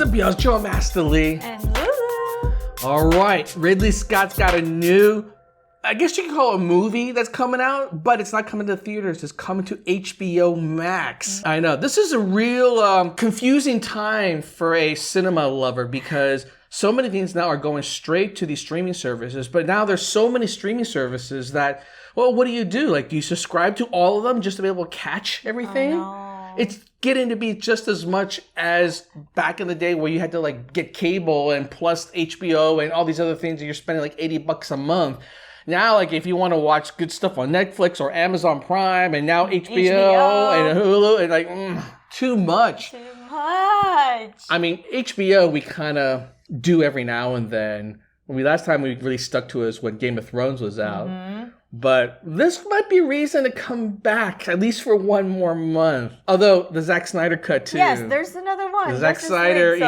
up, y'all? It's Joe Master Lee. And Lulu. All right, Ridley Scott's got a new, I guess you could call it a movie that's coming out, but it's not coming to theaters. It's coming to HBO Max. I know. This is a real confusing time for a cinema lover because so many things now are going straight to these streaming services, but now there's so many streaming services that, well, what do? Like, do you subscribe to all of them just to be able to catch everything? I know. It's getting to be just as much as back in the day where you had to like get cable and plus HBO and all these other things and you're spending like $80 a month. Now, like if you want to watch good stuff on Netflix or Amazon Prime and now HBO. And Hulu, and like too much. Too much. I mean, HBO we kind of do every now and then. Last time we really stuck to is when Game of Thrones was out. Mm-hmm. But this might be reason to come back, at least for one more month. Although, the Zack Snyder cut, too. Yes, there's another one. The Zack Snyder,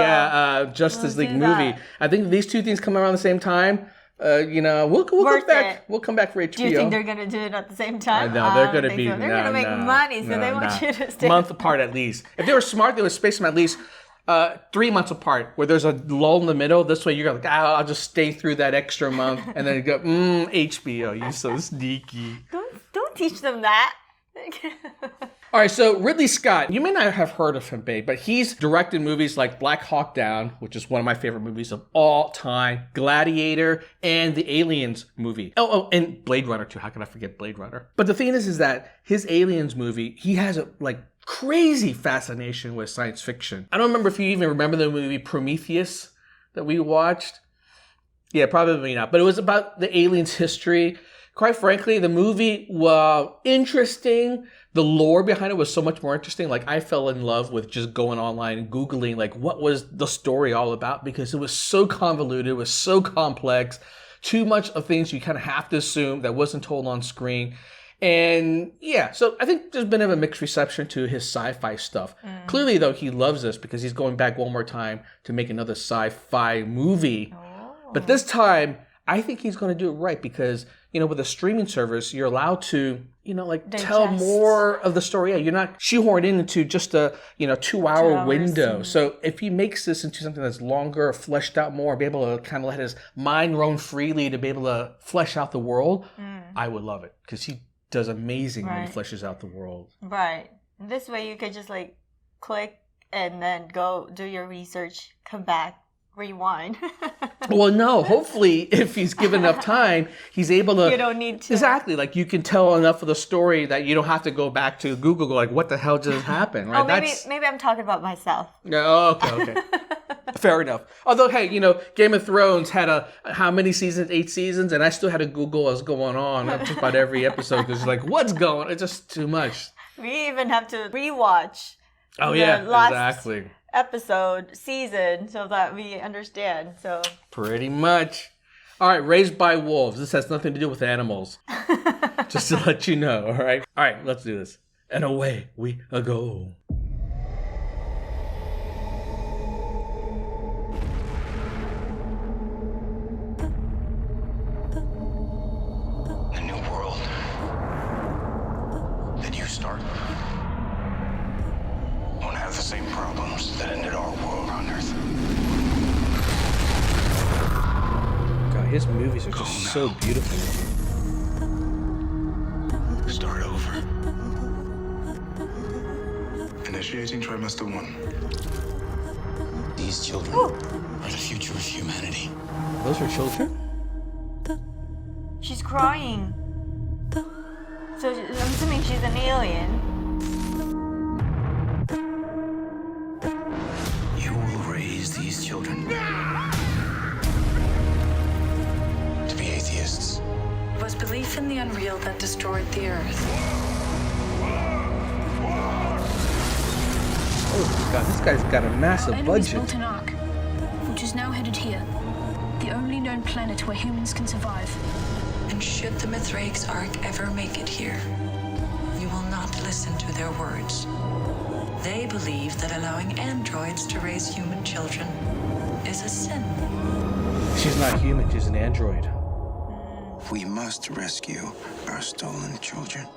Justice League movie. That. I think these two things come around the same time. We'll come back. We'll come back for HBO. Do you think they're going to do it at the same time? No, they're going to be... They're going to make money, so they want you to stay... Month apart, at least. If they were smart, they would space them at least... 3 months apart, where there's a lull in the middle. This way, you're like, I'll just stay through that extra month, and then you go, HBO, you're so sneaky. Don't teach them that. All right, so Ridley Scott, you may not have heard of him, babe, but he's directed movies like Black Hawk Down, which is one of my favorite movies of all time, Gladiator, and the Aliens movie. Oh, and Blade Runner too. How can I forget Blade Runner? But the thing is that his Aliens movie, he has a crazy fascination with science fiction. I don't remember if you even remember the movie Prometheus that we watched. Yeah, probably not. But it was about the aliens' history. Quite frankly, the movie was interesting. The lore behind it was so much more interesting. Like, I fell in love with just going online and Googling, like, what was the story all about? Because it was so convoluted. It was so complex. Too much of things you kind of have to assume that wasn't told on screen. And yeah, so I think there's been a mixed reception to his sci-fi stuff. Clearly, though, he loves this because he's going back one more time to make another sci-fi movie. But this time, I think he's going to do it right because, with a streaming service, you're allowed to, tell more of the story. Yeah, you're not shoehorned into just a, 2-hour window. So if he makes this into something that's longer, fleshed out more, be able to kind of let his mind roam freely to be able to flesh out the world, I would love it because he does amazing when he fleshes out the world. Right. This way you could just click and then go do your research, come back, rewind. Well, no. Hopefully, if he's given enough time, he's able to... You don't need to. Exactly. Like, you can tell enough of the story that you don't have to go back to Google, go like, what the hell just happened? Right? Maybe I'm talking about myself. No, okay. Fair enough. Although, hey, Game of Thrones had how many seasons? 8 seasons, and I still had to Google what's going on just about every episode because it's what's going on? It's just too much. We even have to rewatch. Oh, yeah, exactly. Episode, season, so that we understand. So pretty much. All right, Raised by Wolves. This has nothing to do with animals. Just to let you know, all right? All right, let's do this. And away we go. The new world that you start won't have the same problems that ended our world on Earth. God, his movies are just so beautiful. Start over. Initiating trimester 1. These children are the future of humanity. Those are children? She's crying. So I'm assuming she's an alien. These children to be atheists. It was belief in the unreal that destroyed the earth. Oh God, this guy's got a massive budget. Built an ark, which is now headed here, the only known planet where humans can survive. And should the Mithraik's ark ever make it here, you will not listen to their words. They believe that allowing androids to raise human children is a sin. She's not human, she's an android. We must rescue our stolen children.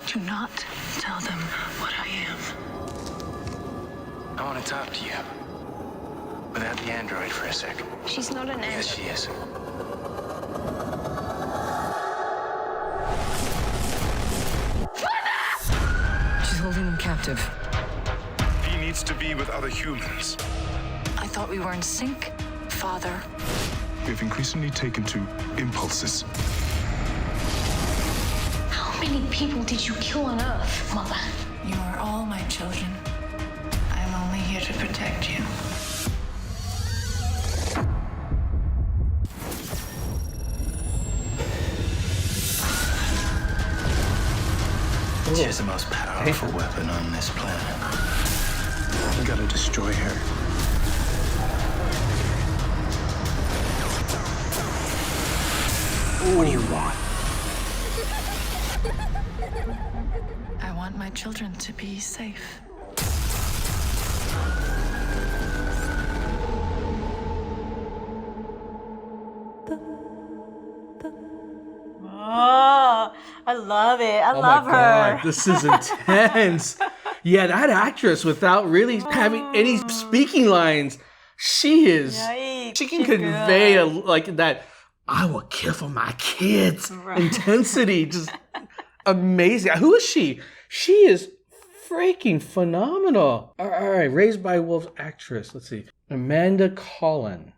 Do not tell them what I am. I want to talk to you. without the android for a sec. She's not an Yes, she is. She's holding him captive. He needs to be with other humans. I thought we were in sync, Father. We've increasingly taken to impulses. How many people did you kill on Earth, Mother? You are all my children. I am only here to protect you. She is the most powerful weapon on this planet. We gotta destroy her. What do you want? I want my children to be safe. Oh, I love it. I Oh love my her. God, this is intense. Yeah, that actress, without really having any speaking lines, she is. Yikes, She can she's convey good. like that. I will kill for my kids. Right. Intensity, just amazing. Who is she? She is freaking phenomenal. All right, Raised by Wolves actress. Let's see, Amanda Collin.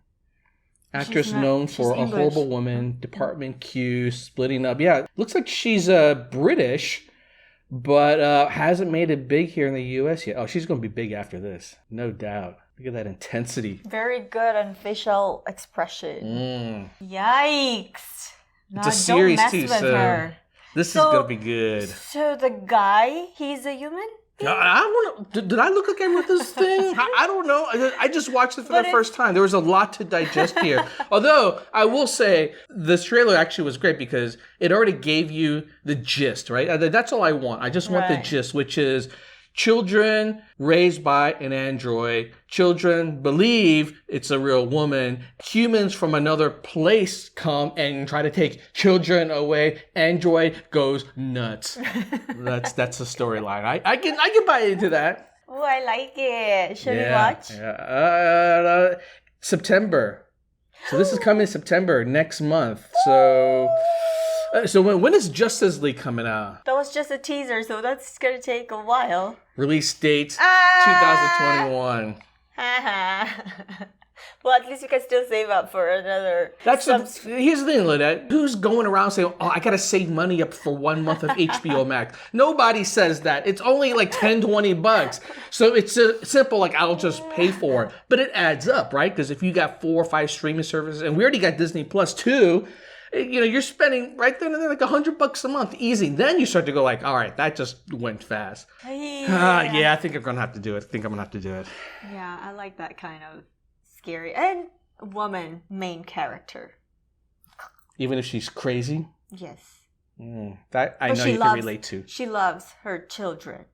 Actress She's not- known she's for A English. Horrible Woman, Department Q, Splitting Up. Yeah, looks like she's British, but hasn't made it big here in the U.S. yet. Oh, she's going to be big after this, no doubt. Look at that intensity. Very good on facial expression. Yikes. No, It's a series don't mess too, with so her. this is So- going to be good. So the guy, he's a human? I don't know. Did I look like I wrote this thing? I don't know. I just watched it for But the first time. There was a lot to digest here. Although I will say this trailer actually was great because it already gave you the gist, right? That's all I want. I just want the Right. gist, which is children raised by an android. Children believe it's a real woman. Humans from another place come and try to take children away. Android goes nuts. That's the storyline. I can buy into that. Oh, I like it. Should we watch? Yeah. September. So this is coming September next month. So when is Justice League coming out? That was just a teaser, so that's going to take a while. Release date Ah! 2021. Well, at least you can still save up for another. Here's the thing, Lynette. Who's going around saying, "Oh, I gotta save money up for 1 month of HBO Max"? Nobody says that. It's only like $10-$20. So it's simple. Like I'll just pay for it, but it adds up, right? Because if you got 4 or 5 streaming services, and we already got Disney Plus too, you're spending right then and there like $100 a month, easy. Then you start to go like, all right, that just went fast. Yeah, I think I'm gonna have to do it. Yeah, I like that kind of scary and woman main character. Even if she's crazy, Yes. that I But know she you loves- can relate to. She loves her children.